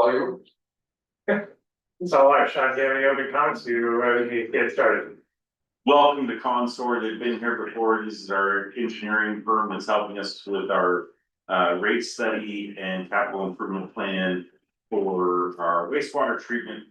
Call you. So, Sean, do you have any open comments? You ready to get started? Welcome to Consor. They've been here before. This is our engineering firm that's helping us with our rate study and capital improvement plan for our wastewater treatment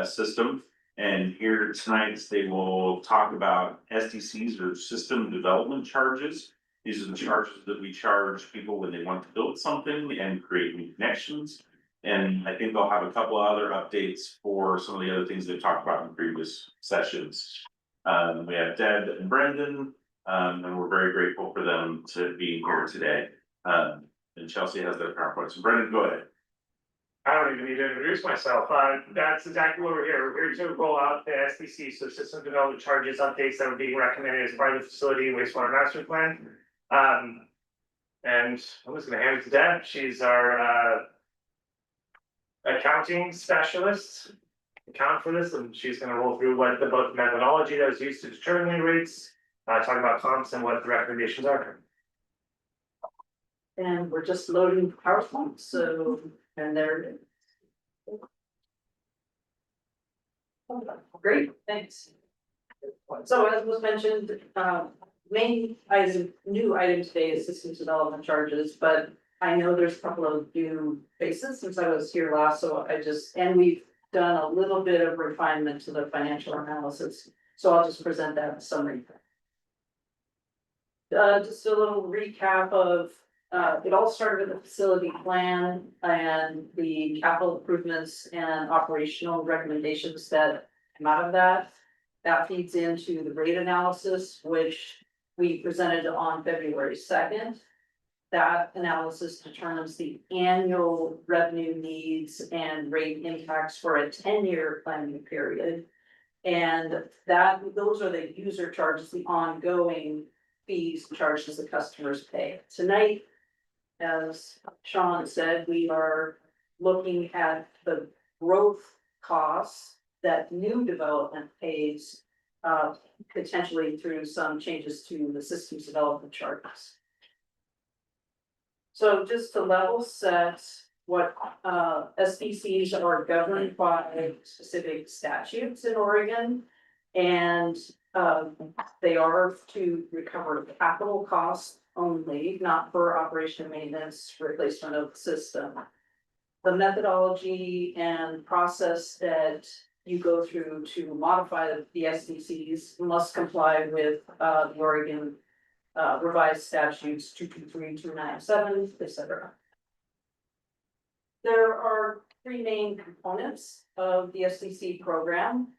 system. And here tonight, they will talk about SDCs or system development charges. These are the charges that we charge people when they want to build something and create new connections. And I think they'll have a couple of other updates for some of the other things they've talked about in previous sessions. We have Deb and Brendan, and we're very grateful for them to be here today. And Chelsea has their PowerPoints. So Brendan, go ahead. I don't even need to introduce myself. That's exactly what we're here. We're here to roll out the SDC, so system development charges updates that are being recommended as part of the facility wastewater master plan. And I'm just gonna hand it to Deb. She's our accounting specialist, account for this, and she's gonna roll through what the both methodology that was used to determine the rates, talk about comps and what the recommendations are. And we're just loading PowerPoint, so, and there it is. Great, thanks. So as was mentioned, main item, new item today is systems development charges, but I know there's a couple of new faces since I was here last, so and we've done a little bit of refinement to the financial analysis, so I'll just present that in summary. Just a little recap of, it all started with the facility plan and the capital improvements and operational recommendations that come out of that. That feeds into the rate analysis, which we presented on February 2nd. That analysis determines the annual revenue needs and rate impacts for a 10-year planning period. And those are the user charges, the ongoing fees charged as the customers pay. Tonight, as Sean said, we are looking at the growth costs that new development pays, potentially through some changes to the systems development charges. So just to level set what SDCs are governed by specific statutes in Oregon. And they are to recover capital costs only, not for operation and maintenance replacement of the system. The methodology and process that you go through to modify the SDCs must comply with the Oregon revised statutes 223, 297, etc. There are three main components of the SDC program.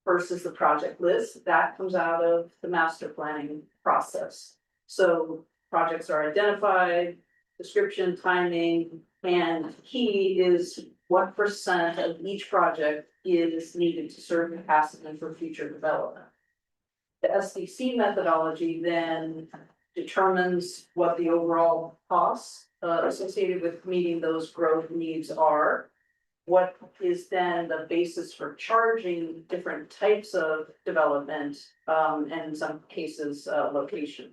First is the project list that comes out of the master planning process. So projects are identified, description, timing, and key is what percent of each project is needed to serve capacity for future development. The SDC methodology then determines what the overall costs associated with meeting those growth needs are. What is then the basis for charging different types of development, and in some cases, location.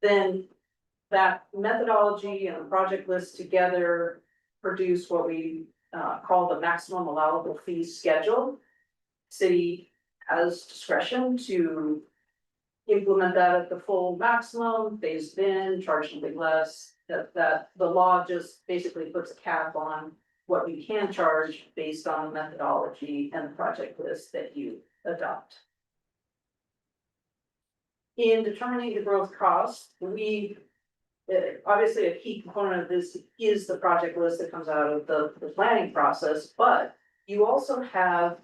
Then that methodology and the project list together produce what we call the maximum allowable fee schedule. City has discretion to implement that at the full maximum, phased in, charge something less, that the law just basically puts a cap on what you can charge based on the methodology and the project list that you adopt. In determining the growth cost, obviously a key component of this is the project list that comes out of the planning process, but you also have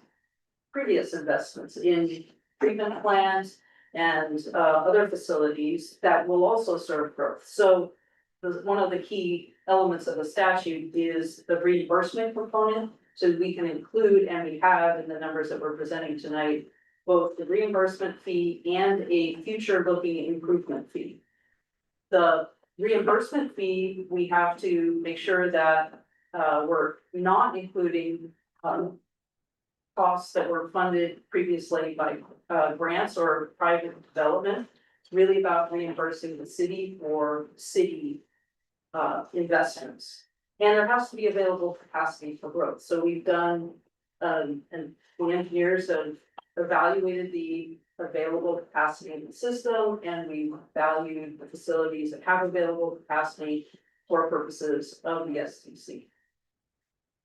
previous investments in treatment plants and other facilities that will also serve growth. So one of the key elements of the statute is the reimbursement component. So we can include, and we have in the numbers that we're presenting tonight, both the reimbursement fee and a future looking improvement fee. The reimbursement fee, we have to make sure that we're not including costs that were funded previously by grants or private development. It's really about reimbursing the city for city investments. And there has to be available capacity for growth, so we've done, and the engineers have evaluated the available capacity in the system, and we valued the facilities that have available capacity for purposes of the SDC.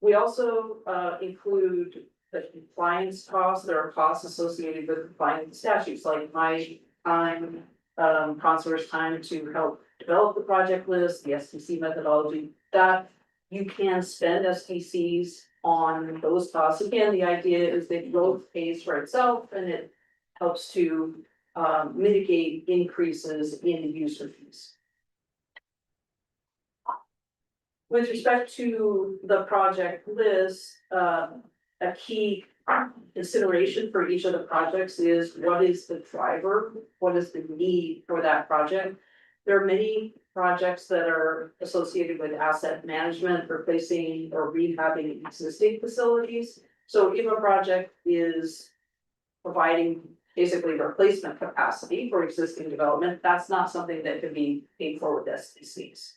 We also include the compliance costs. There are costs associated with complying with statutes, like my time, Conserv's time to help develop the project list, the SDC methodology, that you can spend SDCs on those costs. Again, the idea is that growth pays for itself and it helps to mitigate increases in user fees. With respect to the project list, a key consideration for each of the projects is what is the driver? What is the need for that project? There are many projects that are associated with asset management, replacing or rehabbing existing facilities. So if a project is providing basically replacement capacity for existing development, that's not something that can be paid for with SDCs.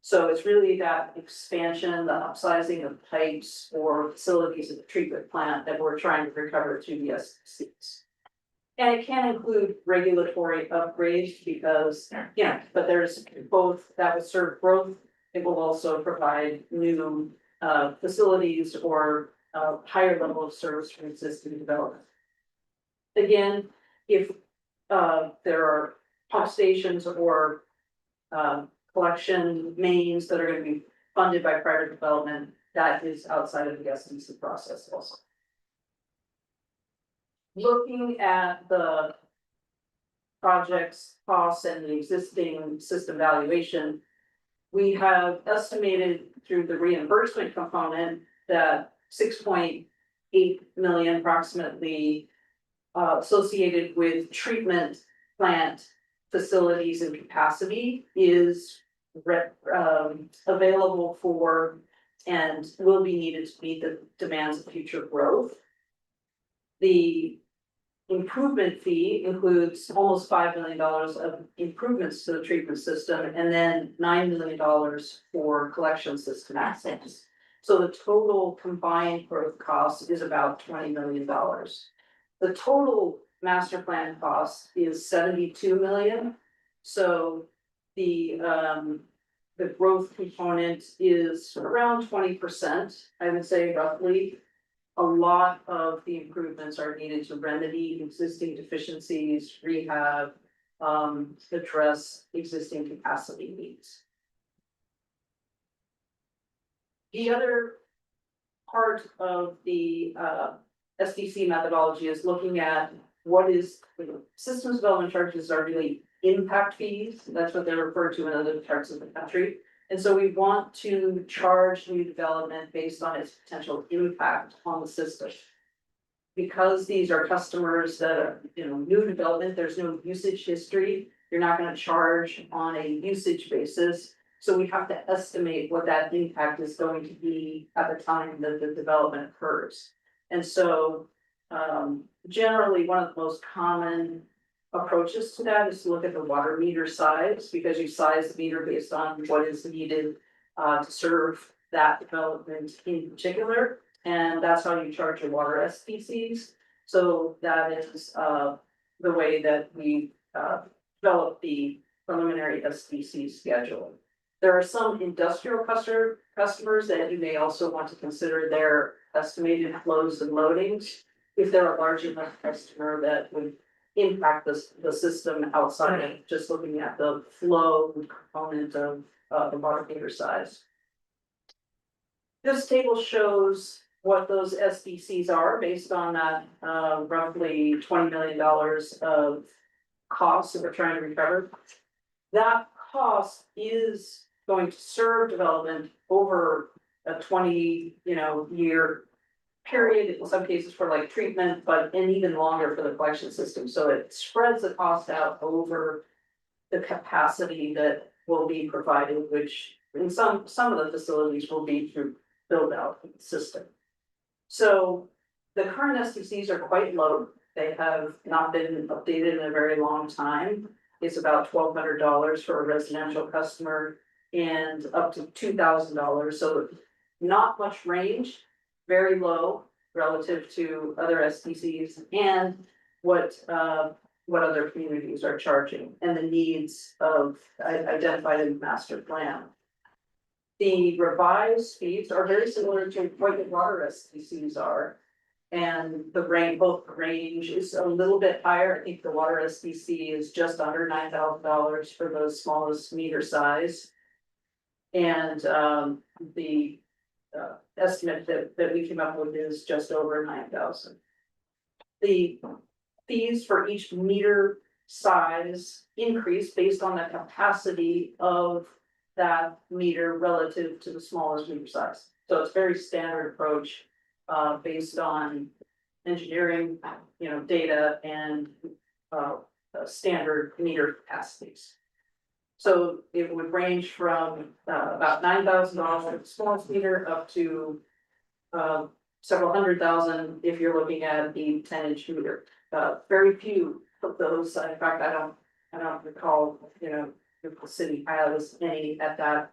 So it's really that expansion, the upsizing of pipes or facilities at the treatment plant that we're trying to recover through the SDCs. And it can include regulatory upgrades because, but there's both that would serve growth. It will also provide new facilities or higher level of service for existing development. Again, if there are pump stations or collection mains that are going to be funded by private development, that is outside of the SDC process also. Looking at the project's costs and the existing system valuation, we have estimated through the reimbursement component that 6.8 million approximately associated with treatment plant facilities and capacity is available for and will be needed to meet the demands of future growth. The improvement fee includes almost $5 million of improvements to the treatment system and then $9 million for collection system assets. So the total combined growth cost is about $20 million. The total master plan cost is 72 million. So the growth component is around 20%, I would say roughly. A lot of the improvements are needed to remedy existing deficiencies, rehab, address existing capacity needs. The other part of the SDC methodology is looking at what is, systems development charges are really impact fees. That's what they're referred to in other parts of the country. And so we want to charge new development based on its potential impact on the system. Because these are customers that are, new development, there's no usage history. You're not going to charge on a usage basis. So we have to estimate what that impact is going to be at the time that the development occurs. And so generally, one of the most common approaches to that is to look at the water meter size, because you size the meter based on what is needed to serve that development in particular. And that's how you charge your water SDCs. So that is the way that we develop the preliminary SDC schedule. There are some industrial customers that you may also want to consider their estimated flows and loadings. If they're a large enough customer that would impact the system outside of just looking at the flow component of the water meter size. This table shows what those SDCs are based on that roughly $20 million of costs that we're trying to recover. That cost is going to serve development over a 20-year period, in some cases for like treatment, and even longer for the collection system. So it spreads the cost out over the capacity that will be provided, which in some of the facilities will be through build out of the system. So the current SDCs are quite low. They have not been updated in a very long time. It's about $1,200 for a residential customer, and up to $2,000, so not much range, very low relative to other SDCs and what other communities are charging and the needs of identified in the master plan. The revised fees are very similar to what the water SDCs are. And the both range is a little bit higher. I think the water SDC is just under $9,000 for the smallest meter size. And the estimate that we came up with is just over 9,000. The fees for each meter size increase based on the capacity of that meter relative to the smallest meter size. So it's very standard approach based on engineering, data and standard meter capacities. So it would range from about $9,000 smallest meter up to several $100,000 if you're looking at the 10-inch meter. Very few of those, in fact, I don't recall, if the city has any at that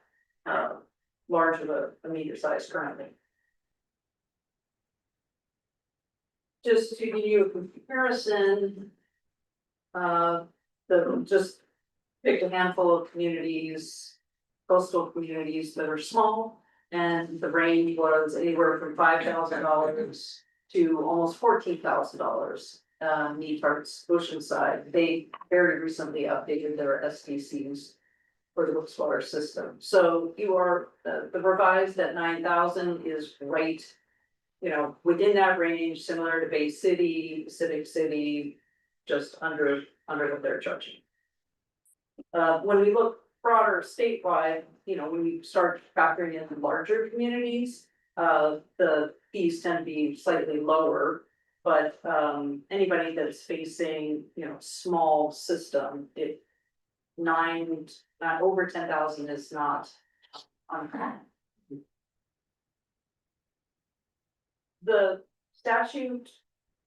large of a meter size currently. Just to give you a comparison, just picked a handful of communities, coastal communities that are small, and the range was anywhere from $5,000 to almost $14,000. Neatarts Oceanside, they very recently updated their SDCs for the wastewater system. So you are the revised at 9,000 is right, within that range, similar to Bay City, Pacific City, just under what they're charging. When we look broader statewide, when we start factoring in larger communities, the fees tend to be slightly lower. But anybody that's facing, small system, over 10,000 is not uncommon. The statute,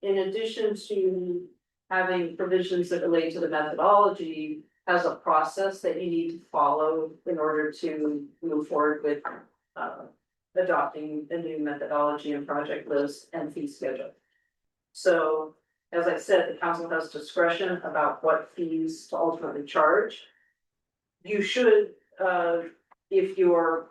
in addition to having provisions that relate to the methodology, has a process that you need to follow in order to move forward with adopting a new methodology and project list and fee schedule. So, as I said, the council has discretion about what fees to ultimately charge. You should, if you're,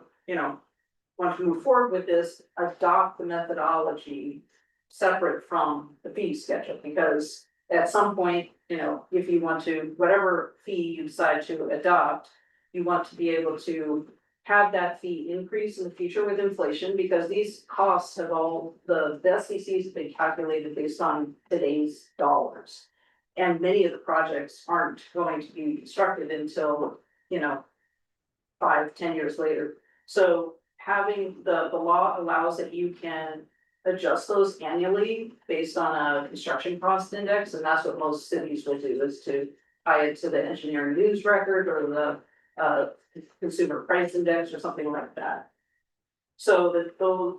want to move forward with this, adopt the methodology separate from the fee schedule, because at some point, if you want to, whatever fee you decide to adopt, you want to be able to have that fee increase in the future with inflation, because these costs have the SDCs have been calculated based on today's dollars. And many of the projects aren't going to be constructed until, 5-10 years later. So having the law allows that you can adjust those annually based on a construction cost index, and that's what most cities will do, is to tie it to the engineering news record or the consumer price index or something like that. So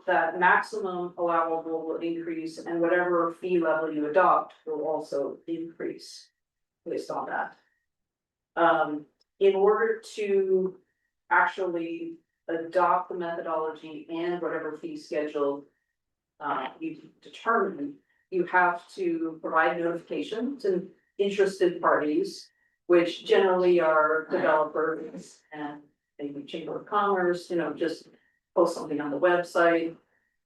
that maximum allowable will increase, and whatever fee level you adopt will also increase based on that. In order to actually adopt the methodology and whatever fee schedule you determine, you have to provide notification to interested parties, which generally are developers and maybe Chamber of Commerce, just post something on the website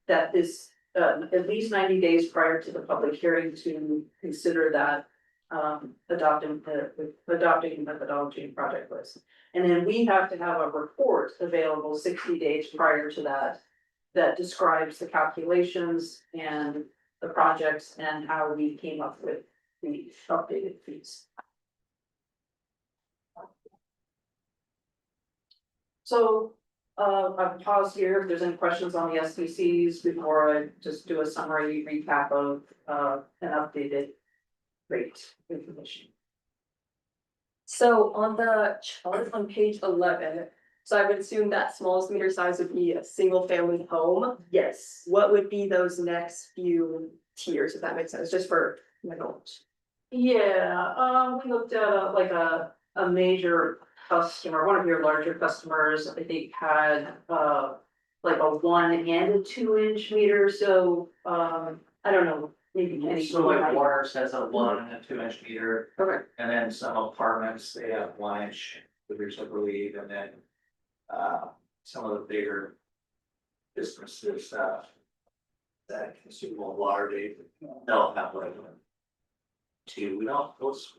that is at least 90 days prior to the public hearing to consider that adopting methodology and project list. And then we have to have a report available 60 days prior to that describes the calculations and the projects and how we came up with the updated fees. So I've paused here if there's any questions on the SDCs before I just do a summary recap of an updated rate information. So on the chart on page 11, so I would assume that smallest meter size would be a single family home. Yes. What would be those next few tiers, if that makes sense, just for my knowledge? Yeah, we looked at a major customer, one of your larger customers, I think had, like a 1 and a 2 inch meter, so, I don't know, maybe any. So like Waters has a 1 and a 2 inch meter, Okay, and then some apartments, they have 1 inch meters, I believe, and then. Some of the bigger. Businesses, that consume more water, they'll have like. 2, we don't, those,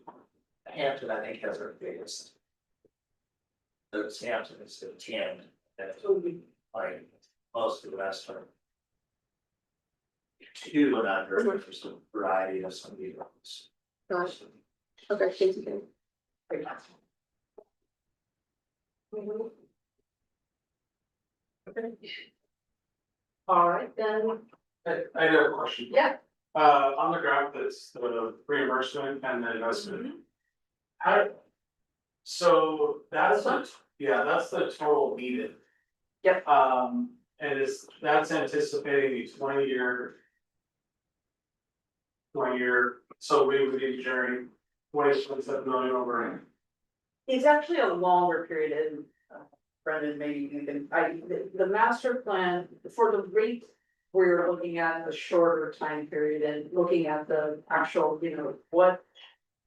Hampton, I think, has our biggest. Those Hampton is the 10, that's like, most of the rest are. 2 and under, there's a variety of some meters. Gosh, okay, thank you. all right, then, I have a question. yeah. On the graph, that's the reimbursement and the investment. How? So that's that's the total needed. Yep. And that's anticipating a 20-year. 20-year, so we would be generating 27 million over. It's actually a longer period, and Brendan, maybe you can, the master plan for the rate. We're looking at the shorter time period and looking at the actual, what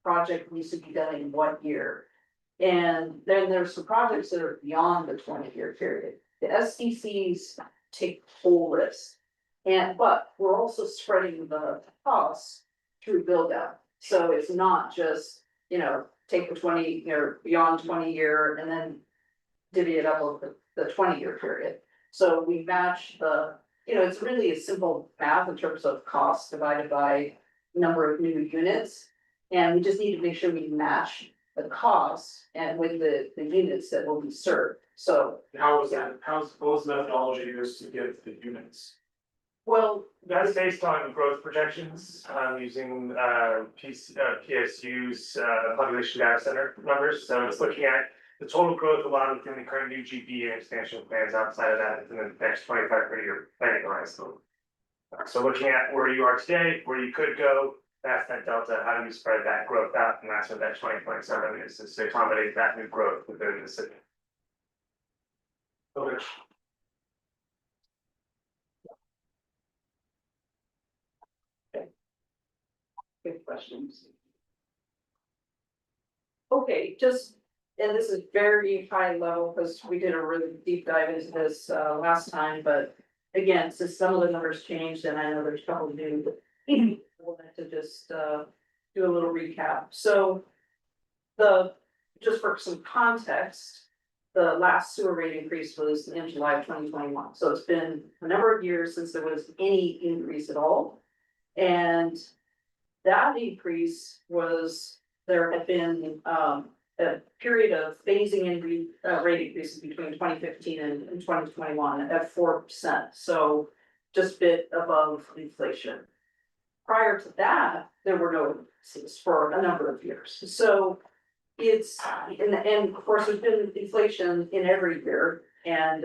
project needs to be done in what year. And then there's some projects that are beyond the 20-year period. The SDCs take whole risk. But we're also spreading the costs through build out. So it's not just, take the 20 or beyond 20-year and then divvy it up over the 20-year period. So we match it's really a simple math in terms of cost divided by number of new units. And we just need to make sure we match the costs and with the units that will be served. So, How was that, what was the methodology used to get the units? well, That's based on growth projections, using PSU's population data center numbers, so it's looking at the total growth allowed within the current new GP and expansion plans outside of that in the next 25-30 year planning horizon. So looking at where you are today, where you could go, that's that delta, how do we spread that growth out, and that's what that 2027 is to accommodate that new growth within the city. Okay. good questions. Okay, and this is very high level, because we did a really deep dive into this last time, but again, since some of the numbers changed, and I know there's probably new, but I wanted to just do a little recap. So just for some context, the last sewer rate increase was in July of 2021. So it's been a number of years since there was any increase at all. And that increase was, there had been a period of phasing in rate increases between 2015 and 2021 at 4%. So just a bit above inflation. Prior to that, there were no increases for a number of years. So it's, and of course, there's been inflation in every year, and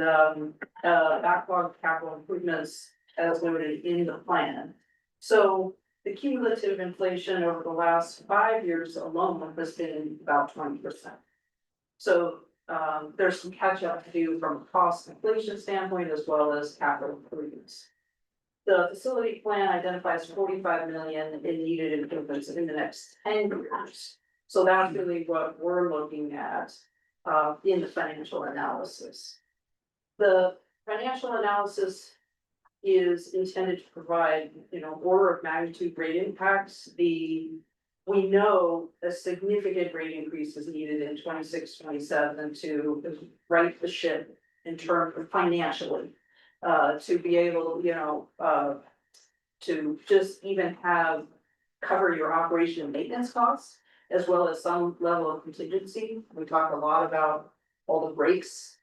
backlog capital improvements as noted in the plan. So the cumulative inflation over the last 5 years alone has been about 20%. So there's some catch up to do from a cost inflation standpoint as well as capital improvements. The facility plan identifies 45 million in needed improvements in the next 10 years. So that's really what we're looking at in the financial analysis. The financial analysis is intended to provide, order of magnitude rate impacts. We know a significant rate increase is needed in 26, 27 to right the ship in terms of financially. To be able, to just even cover your operation and maintenance costs, as well as some level of contingency. We talk a lot about all the breaks,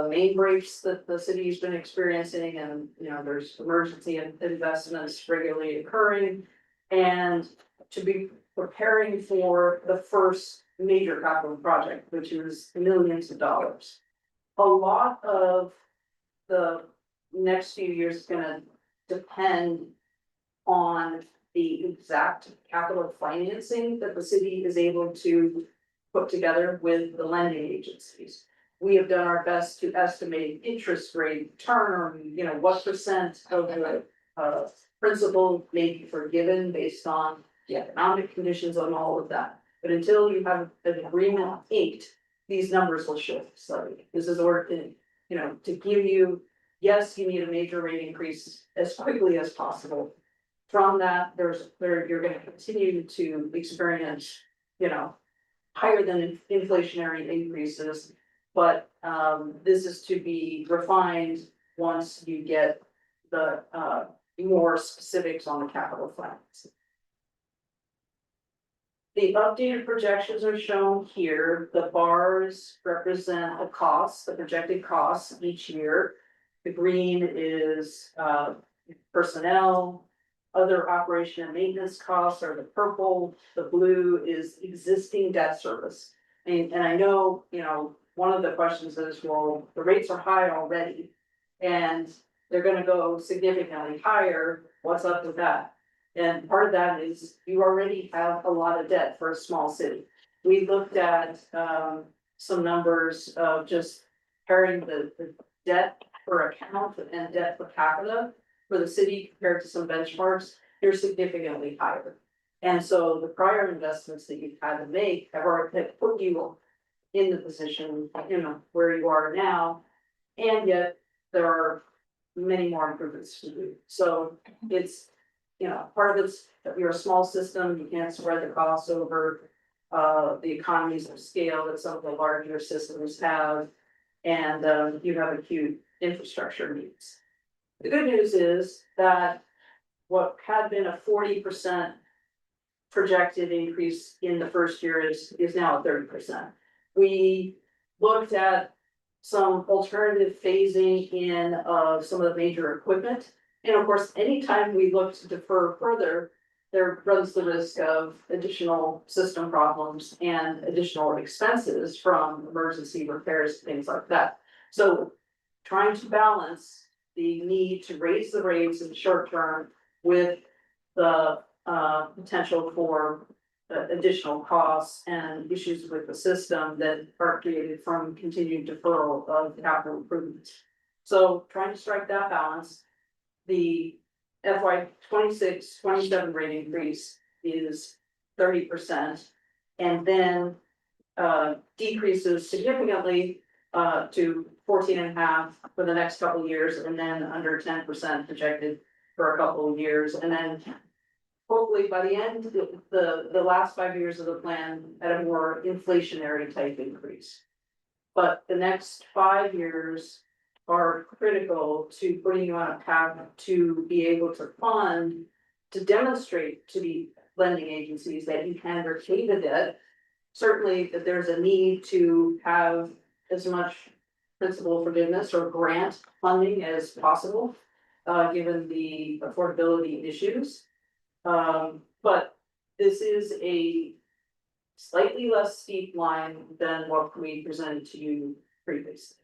main breaks that the city's been experiencing, and there's emergency investments regularly occurring. And to be preparing for the first major capital project, which is millions of dollars. A lot of the next few years is gonna depend on the exact capital financing that the city is able to put together with the lending agencies. We have done our best to estimate interest rate, term, you know, what percent of the principal may be forgiven based on the economic conditions on all of that. But until you have an agreement inked, these numbers will shift slightly. This is ordered, you know, to give you, yes, you need a major rate increase as quickly as possible. From that, you're gonna continue to experience, you know, higher than inflationary increases. But this is to be refined once you get the more specifics on the capital plans. The updated projections are shown here. The bars represent the costs, the projected costs each year. The green is personnel, other operation and maintenance costs are the purple, the blue is existing debt service. And I know, you know, one of the questions is, well, the rates are high already. And they're gonna go significantly higher, what's up with that? And part of that is you already have a lot of debt for a small city. We looked at some numbers of just pairing the debt per account and debt per capita for the city compared to some benchmarks, they're significantly higher. And so the prior investments that you've had to make have already put you in the position, you know, where you are now. And yet there are many more improvements to do. So it's, you know, part of it's that we're a small system, you can't spread the costs over the economies of scale that some of the larger systems have. And you have acute infrastructure needs. The good news is that what had been a 40% projected increase in the first year is now a 30%. We looked at some alternative phasing in of some of the major equipment. And of course, anytime we look to defer further, there runs the risk of additional system problems and additional expenses from emergency repairs, things like that. So trying to balance the need to raise the rates in the short term with the potential for additional costs and issues with the system that are created from continued deferral of capital improvements. So trying to strike that balance, the FY 26-27 rate increase is 30%. And then decreases significantly to 14.5 for the next couple of years, and then under 10% projected for a couple of years, and then hopefully by the end, the last 5 years of the plan at a more inflationary type increase. But the next 5 years are critical to putting you on a path to be able to fund, to demonstrate to the lending agencies that you can repay the debt. Certainly that there's a need to have as much principal forgiveness or grant funding as possible, given the affordability issues. But this is a slightly less steep line than what we presented to you previously.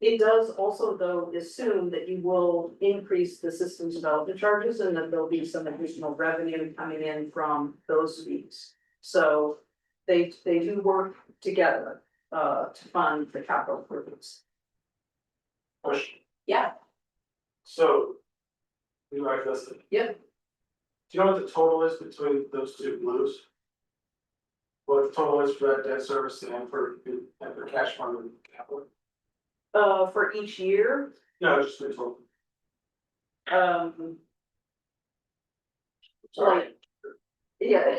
It does also, though, assume that you will increase the systems development charges and that there'll be some additional revenue coming in from those fees. So they do work together to fund the capital improvements. Question. Yeah. So. You like this? Yep. Do you know what the total is between those two blues? What the total is for that debt service and for cash fund and capital? For each year, No, just the total. like, yeah,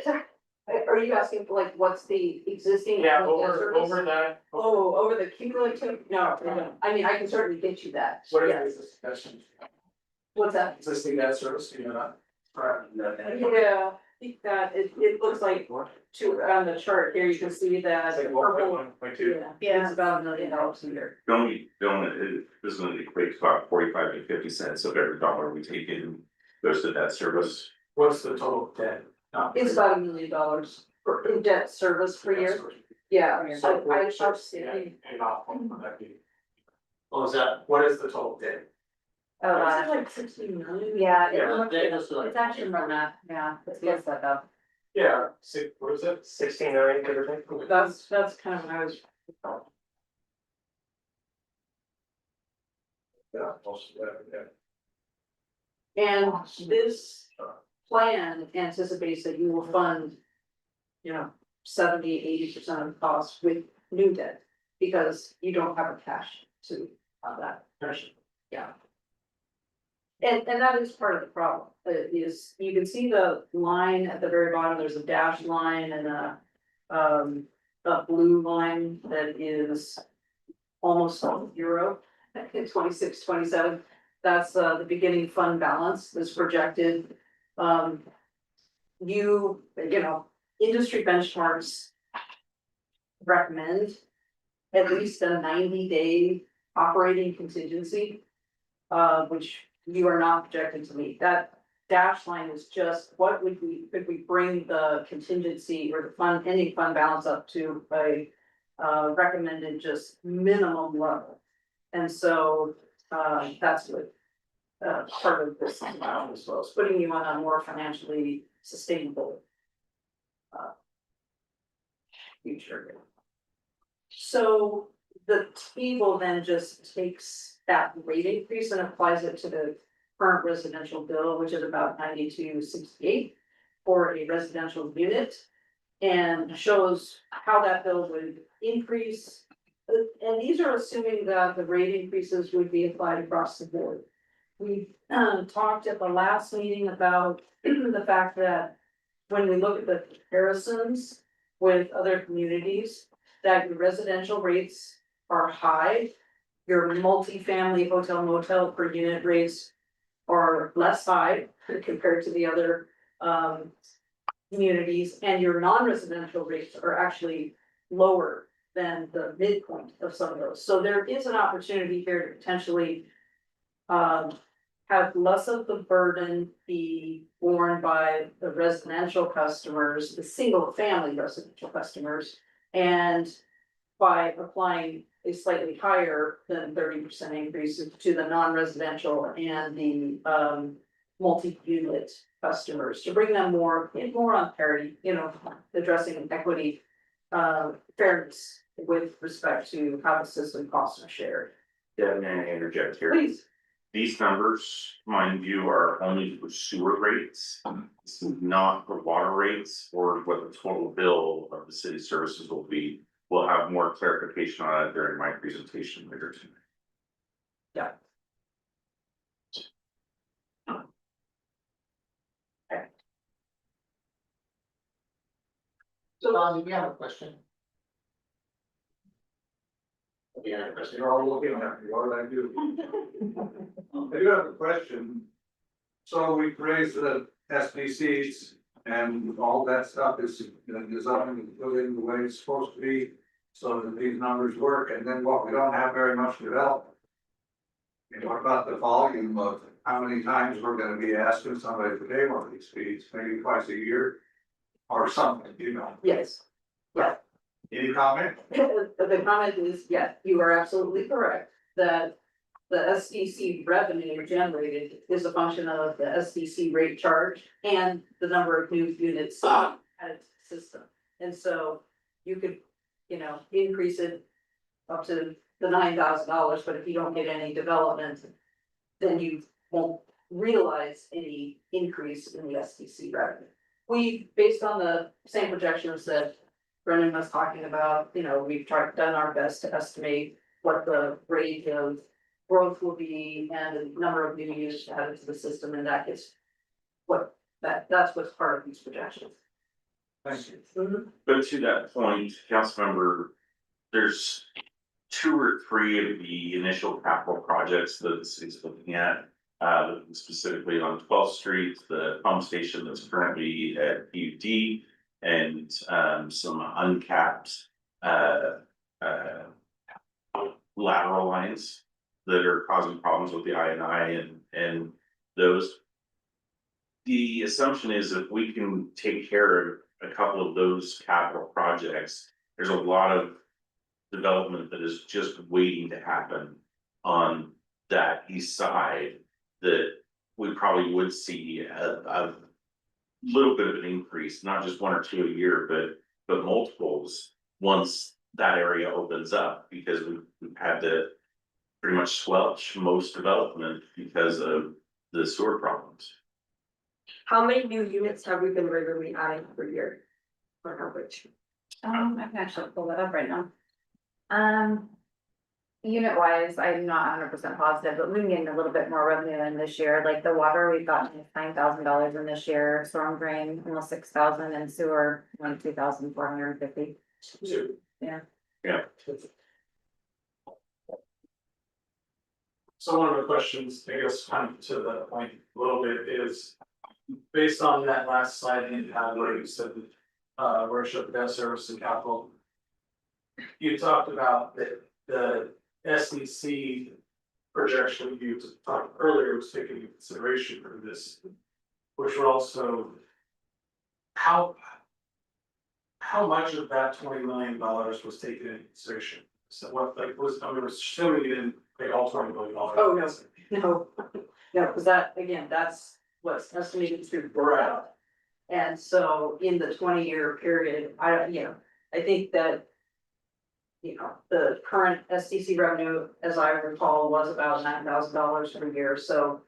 are you asking for like, what's the existing? Yeah, debt over service? that. Oh, over the cumulative, no, I mean, I can certainly get you that. What Yeah. is this question? What's that? Existing debt service, you know, not. Yeah, I think that it looks like on the chart here, you can see that. It's like purple- 1.1.2. Yeah, it's about $1 million a year. It doesn't equate to about 45 to 50 cents of every dollar we take in goes to that service. What's the total debt? It's about $1 million for in debt service per year. Yeah, So I what should see. pay off, what would that be? What was that? What is the total debt? Like 16 million. Yeah, Yeah, that was like- it's actually more than that, yeah, it's close to that though. Yeah, what is it? 16 million, give or take. That's kind of what I was. Yeah, most of that, yeah. And this plan anticipates that you will fund, 70-80% of the cost with new debt. Because you don't have a cash to that, yeah. And that is part of the problem, is you can see the line at the very bottom, there's a dashed line and a blue line that is almost zero, in 26, 27. That's the beginning fund balance that's projected. Industry benchmarks recommend at least a 90-day operating contingency, which you are not projected to meet. That dash line is just what could we bring the contingency or the ending fund balance up to a recommended just minimum level. And so that's what part of this is about as well, is putting you on a more financially sustainable future. So the table then just takes that rate increase and applies it to the current residential bill, which is about 92.68 for a residential unit. And shows how that bill would increase. And these are assuming that the rate increases would be applied across the board. We talked at the last meeting about the fact that when we look at the comparisons with other communities, that your residential rates are high. Your multifamily hotel motel per unit rates are less high compared to the other communities, and your non-residential rates are actually lower than the midpoint of some of those. So there is an opportunity here to potentially have less of the burden be borne by the residential customers, the single family residential customers, and by applying a slightly higher than 30% increase to the non-residential and the multi-unit customers to bring them more on parity, addressing equity, fairness with respect to how the system costs are shared. Yeah, may I interject here? Please. These numbers, mind you, are only for sewer rates. This is not for water rates or what the total bill of the city services will be. We'll have more clarification on it during my presentation later tonight. Yeah. So Don, do you have a question? Yeah, you're all looking at me, what did I do? I do have a question. So we've raised the SDCs and all that stuff is designed and put in the way it's supposed to be. So that these numbers work, and then what, we don't have very much development. And what about the volume of how many times we're gonna be asking somebody to pay one of these fees, maybe twice a year? Or something, Yes. Yeah. Any comment? The comment is, yes, you are absolutely correct, that the SDC revenue generated is a function of the SDC rate charge and the number of new units added to the system. And so you could, increase it up to the $9,000, but if you don't get any development, then you won't realize any increase in the SDC revenue. Based on the same projections that Brendan was talking about, we've done our best to estimate what the rate of growth will be and the number of new units added to the system, and that's what's part of these projections. Thank you. Mhm. But to that point, Councilmember, there's 2 or 3 of the initial capital projects that the city's looking at. Specifically on 12th Street, the pump station that's currently at PUD, and some uncapped lateral lines that are causing problems with the I&I and those. The assumption is if we can take care of a couple of those capital projects, there's a lot of development that is just waiting to happen on that east side that we probably would see a little bit of an increase, not just one or two a year, but multiples. Once that area opens up, because we've had to pretty much squelch most development because of the sewer problems. How many new units have we been regularly adding per year? On average? I can actually pull that up right now. Unit wise, I'm not 100% positive, but we've been getting a little bit more revenue in this year, like the water, we've gotten $9,000 in this year, storm drain, almost 6,000, and sewer, like 2,450. Yeah. Yeah. So one of the questions, I guess, kind of to the point a little bit is, based on that last slide you had where you said, worship, debt service and capital. You talked about the SEC projection you talked earlier was taken into consideration for this, which would also. How much of that $20 million was taken into consideration? So what, like, I mean, assuming you didn't pay all $20 million. Oh, no, because that, again, that's what's estimated through Burrell. And so in the 20-year period, I think that. The current SDC revenue, as I recall, was about $9,000 per year, so.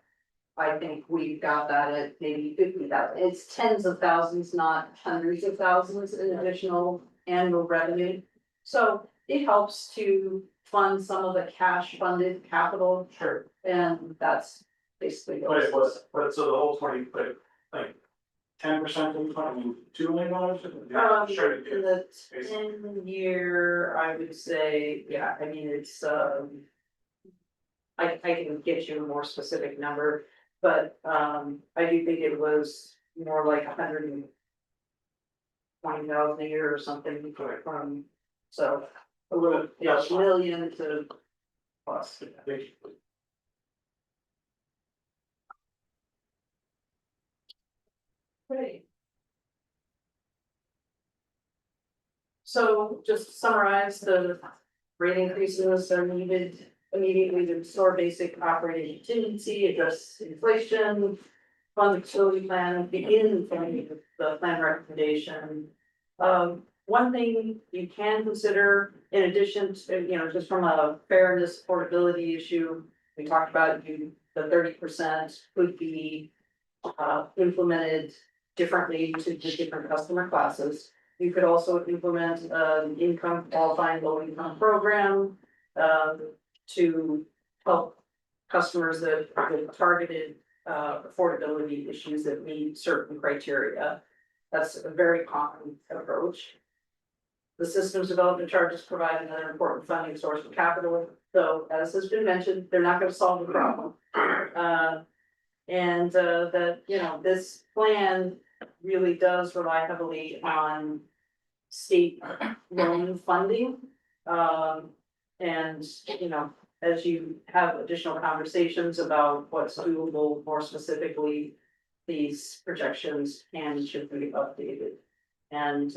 I think we've got that at maybe 50,000, it's tens of thousands, not hundreds of thousands in additional annual revenue. So it helps to fund some of the cash funded capital, Sure, and that's basically. but it was, but so the whole 20, but like 10% of $22 million? Yeah, sure. In the 10-year, I would say, yeah, I mean, it's, I can get you a more specific number, but, I do think it was more like 120,000 a year or something, so a little, yeah, million to plus. Great. So just to summarize, the rate increases are needed immediately to restore basic operating contingency, address inflation, fund the facility plan, begin funding the plan recommendation. One thing you can consider, in addition to, just from a fairness affordability issue, we talked about the 30% could be implemented differently to the different customer classes. You could also implement an income qualifying low income program to help customers that have targeted affordability issues that meet certain criteria. That's a very common approach. The systems development charges provide another important funding source for capital, though, as has been mentioned, they're not going to solve the problem. And that, this plan really does rely heavily on state loan funding. And, as you have additional conversations about what's doable more specifically, these projections can and should be updated. And,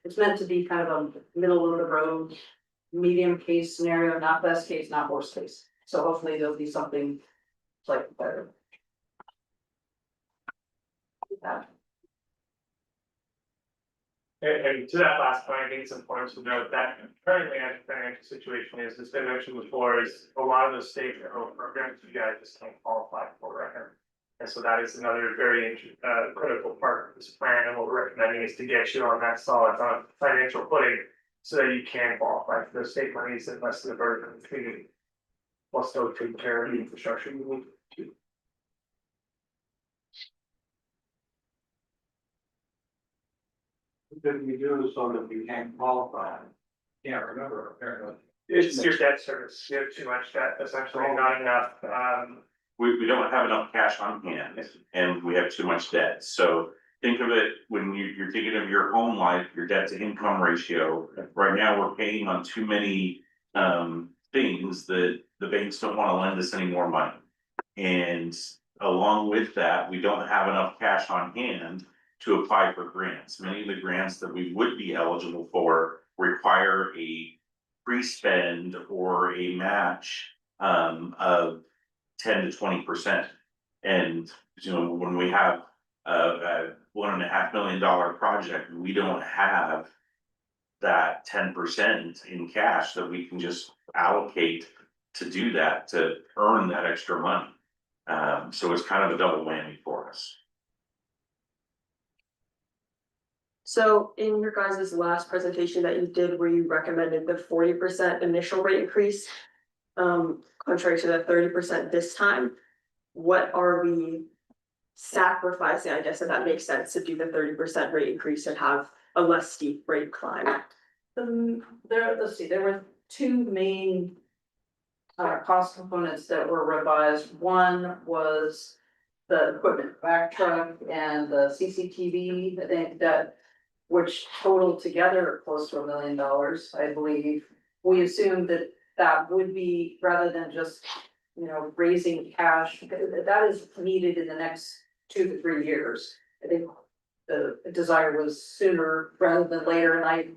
it's meant to be kind of a middle of the road, medium case scenario, not best case, not worst case. So hopefully there'll be something slightly better. And to that last point, I think it's important to note that currently as the financial situation is, it's been mentioned before, is a lot of those state federal programs, you guys just can't qualify for right now. And so that is another very critical part of this plan, and what we're recommending is to get you on that solid financial footing. So that you can qualify for those state monies and less of the burden of the community. While still taking care of the infrastructure you need to. What did we do so that we can't qualify? Can't remember, apparently. It's your debt service, you have too much debt, essentially not enough, We don't have enough cash on hand and we have too much debt. So think of it when you're thinking of your home life, your debt to income ratio. Right now, we're paying on too many things that the banks don't want to lend us any more money. And along with that, we don't have enough cash on hand to apply for grants. Many of the grants that we would be eligible for require a pre-spend or a match of 10 to 20%. And when we have a $1.5 million project, we don't have that 10% in cash that we can just allocate to do that, to earn that extra money. So it's kind of a double whammy for us. So in your guys' last presentation that you did, where you recommended the 40% initial rate increase, contrary to the 30% this time, what are we sacrificing, I guess, if that makes sense, to do the 30% rate increase and have a less steep rate climb? Let's see, there were two main cost components that were revised. One was the equipment back truck and the CCTV, I think that, which totaled together close to $1 million, I believe. We assumed that that would be, rather than just, you know, raising cash, that is needed in the next 2 to 3 years. I think the desire was sooner rather than later, and I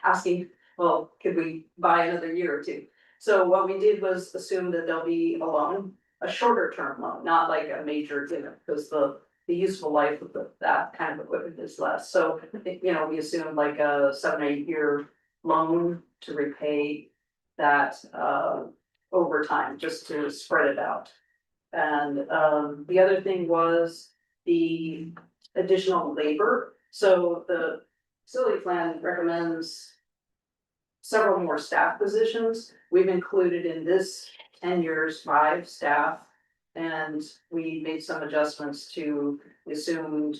asking, well, could we buy another year or two? So what we did was assume that there'll be a loan, a shorter term loan, not like a major, you know, because the useful life of that kind of equipment is less. So, you know, we assumed like a 7 or 8 year loan to repay that over time, just to spread it out. And the other thing was the additional labor. So the facility plan recommends several more staff positions. We've included in this 10 years, 5 staff. And we made some adjustments to assumed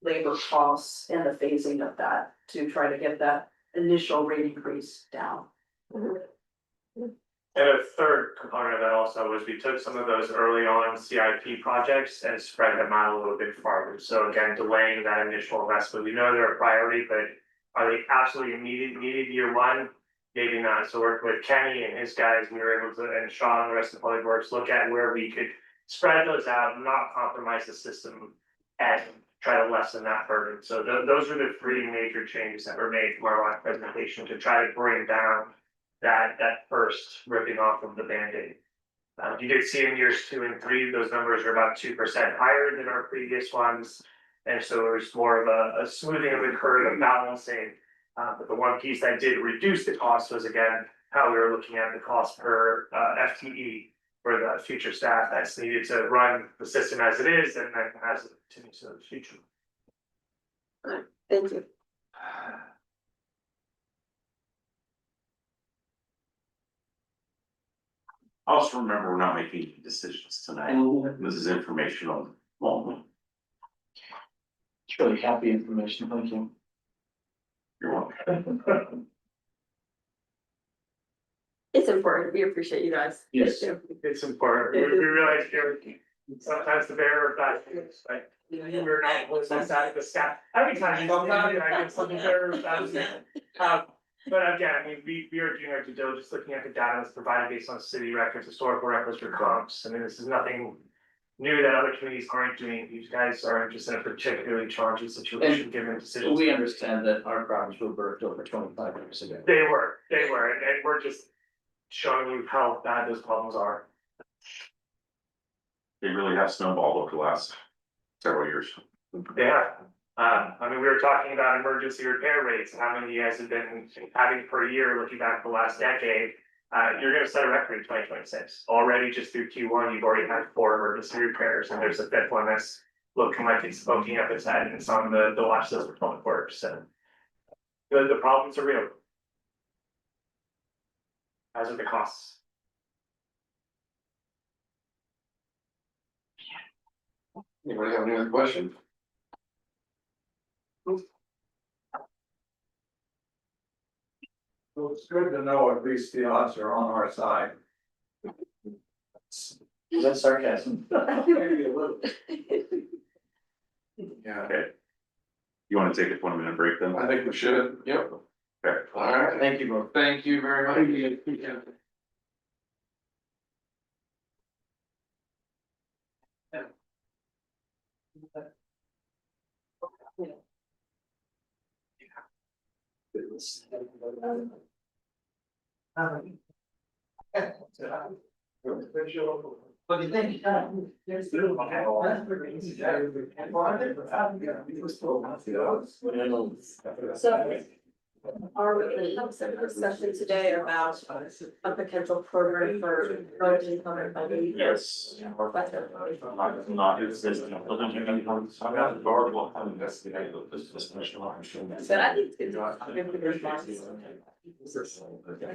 labor costs and the phasing of that to try to get that initial rate increase down. And a third component of that also was we took some of those early on CIP projects and spread them out a little bit farther. So again, delaying that initial investment. We know they're a priority, but are they absolutely needed year one? Maybe not. So work with Kenny and his guys, we were able to, and Sean and the rest of Public Works, look at where we could spread those out, not compromise the system, and try to lessen that burden. So those are the 3 major changes that were made from our last presentation to try to bring down that first ripping off of the Band-Aid. You did see in years 2 and 3, those numbers are about 2% higher than our previous ones. And so there's more of a smoothing of the curve, of balancing. But the one piece that did reduce the cost was, again, how we were looking at the cost per FTE for the future staff that's needed to run the system as it is, and then as it continues in the future. Thank you. Also remember, we're not making decisions tonight. This is informational only. It's really happy information, thank you. You're welcome. It's important. We appreciate you guys. Yes. Thank It's important. We realize you're sometimes the bearer of bad news, right? We're not always on side of the staff. Every time you go down, I get something bearer of bad news. But again, I mean, we are doing our due diligence, looking at the data that's provided based on city records, historical records for comps. I mean, this is nothing new that other communities aren't doing. You guys are just in a particularly challenging situation given decisions. We understand that our problems were birthed over 25 years ago. They were, and we're just showing you how bad those problems are. They really have snowballed over the last several years. Yeah, I mean, we were talking about emergency repair rates, how many you guys have been having per year, looking back at the last decade. You're gonna set a record in 2026. Already just through Q1, you've already had 4 emergency repairs, and there's a 5th one that's looking like it's poking up its head, and it's on the watch list for Public Works, so. The problems are real. As are the costs. Anybody have any other questions? Well, it's good to know at least the odds are on our side. Is that sarcasm? Maybe a little. Yeah, Okay. You wanna take a 1-minute break then? I think we should, yep. Okay. All right, thank you both. Thank you very much. What do you think? So are we gonna have some discussion today about a potential program for road income funding? Yes. Not existing. But I think it's.